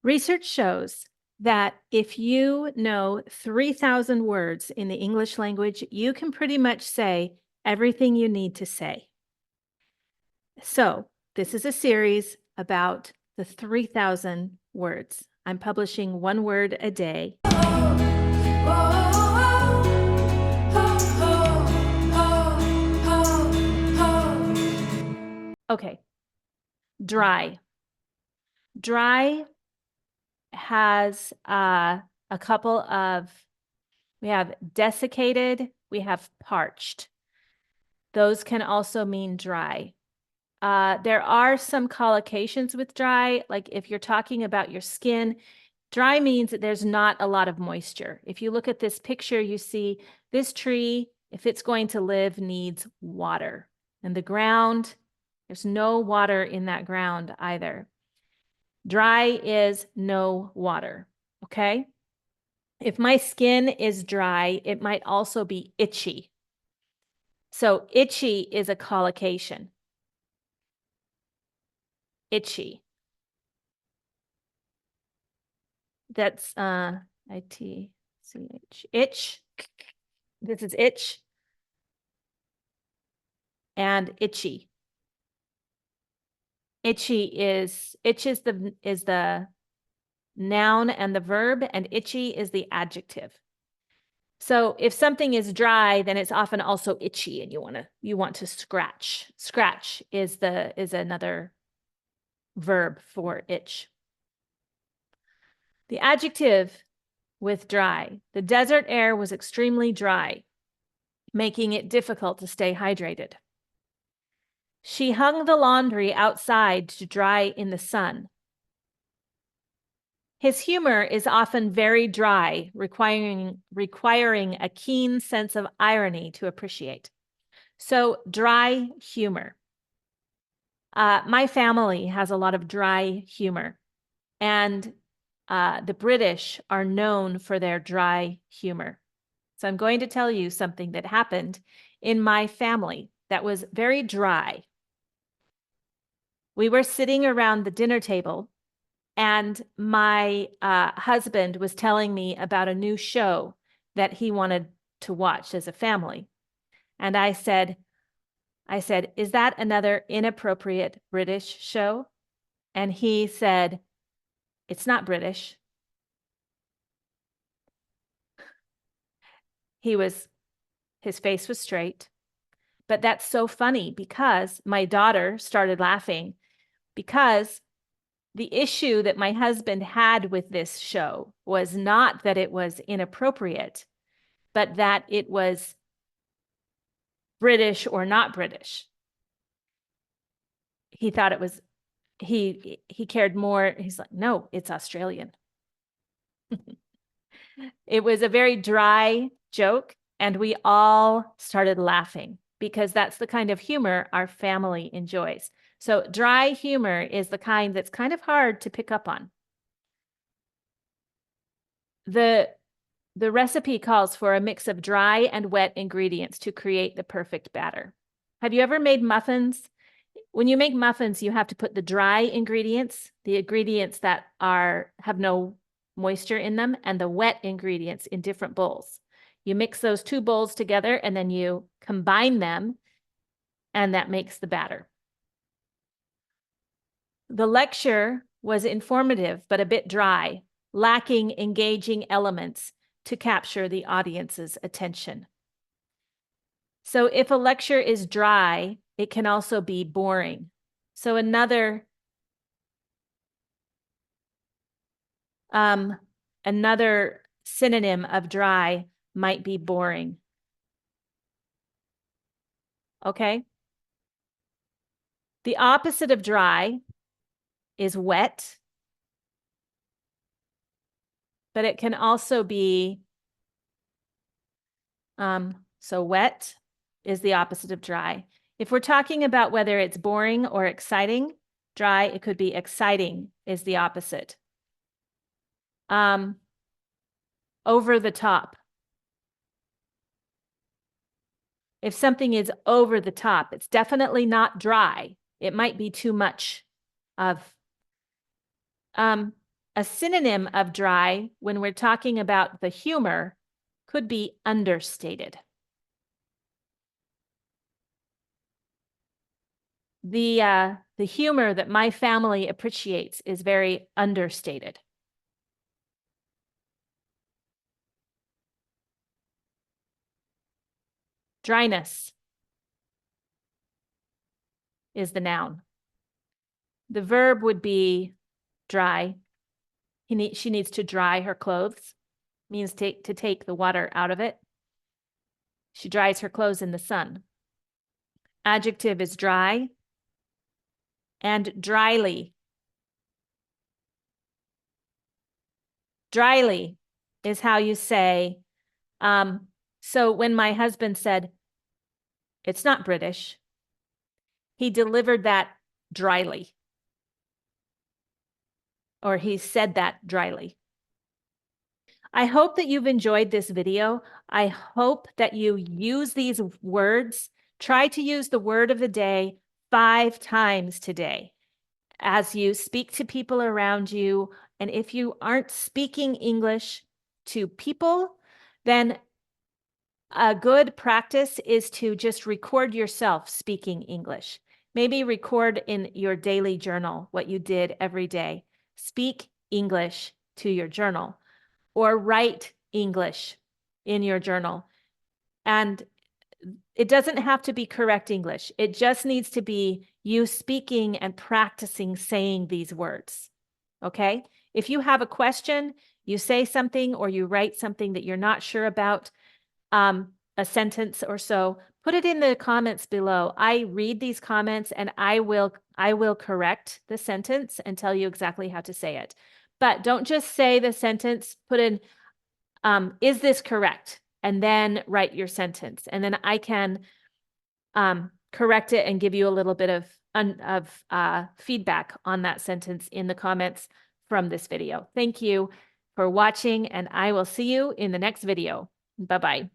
Research shows that if you know 3,000 words in the English language, you can pretty much say everything you need to say. So, this is a series about the 3,000 words. I'm publishing one word a day. Okay, dry. Dry has a couple of, we have desiccated, we have parched. Those can also mean dry. There are some collocations with dry, like if you're talking about your skin, dry means that there's not a lot of moisture. If you look at this picture, you see this tree, if it's going to live, needs water. And the ground, there's no water in that ground either. Dry is no water, okay? If my skin is dry, it might also be itchy. So itchy is a collocation. Itchy. That's I-T-C-H. Itch. This is itch. And itchy. Itch is the noun and the verb, and itchy is the adjective. So if something is dry, then it's often also itchy, and you want to scratch. Scratch is another verb for itch. The adjective with dry. The desert air was extremely dry, making it difficult to stay hydrated. She hung the laundry outside to dry in the sun. His humor is often very dry, requiring a keen sense of irony to appreciate. So, dry humor. My family has a lot of dry humor, and the British are known for their dry humor. So I'm going to tell you something that happened in my family that was very dry. We were sitting around the dinner table, and my husband was telling me about a new show that he wanted to watch as a family. And I said, is that another inappropriate British show? And he said, it's not British. His face was straight. But that's so funny because my daughter started laughing because the issue that my husband had with this show was not that it was inappropriate, but that it was British or not British. He thought it was, he cared more. He's like, no, it's Australian. It was a very dry joke, and we all started laughing because that's the kind of humor our family enjoys. So dry humor is the kind that's kind of hard to pick up on. The recipe calls for a mix of dry and wet ingredients to create the perfect batter. Have you ever made muffins? When you make muffins, you have to put the dry ingredients, the ingredients that have no moisture in them, and the wet ingredients in different bowls. You mix those two bowls together and then you combine them, and that makes the batter. The lecture was informative but a bit dry, lacking engaging elements to capture the audience's attention. So if a lecture is dry, it can also be boring. So another synonym of dry might be boring. Okay? The opposite of dry is wet, but it can also be, so wet is the opposite of dry. If we're talking about whether it's boring or exciting, dry, it could be exciting is the opposite. Over the top. If something is over the top, it's definitely not dry. It might be too much of, A synonym of dry, when we're talking about the humor, could be understated. The humor that my family appreciates is very understated. Dryness is the noun. The verb would be dry. She needs to dry her clothes, means to take the water out of it. She dries her clothes in the sun. Adjective is dry and dryly. Dryly is how you say, so when my husband said, it's not British, he delivered that dryly. Or he said that dryly. I hope that you've enjoyed this video. I hope that you use these words. Try to use the word of the day 5 times today as you speak to people around you. And if you aren't speaking English to people, then a good practice is to just record yourself speaking English. Maybe record in your daily journal what you did every day. Speak English to your journal or write English in your journal. And it doesn't have to be correct English. It just needs to be you speaking and practicing saying these words. Okay? If you have a question, you say something or you write something that you're not sure about, a sentence or so, put it in the comments below. I read these comments and I will correct the sentence and tell you exactly how to say it. But don't just say the sentence, put in, is this correct? And then write your sentence. And then I can correct it and give you a little bit of feedback on that sentence in the comments from this video. Thank you for watching, and I will see you in the next video. Bye-bye.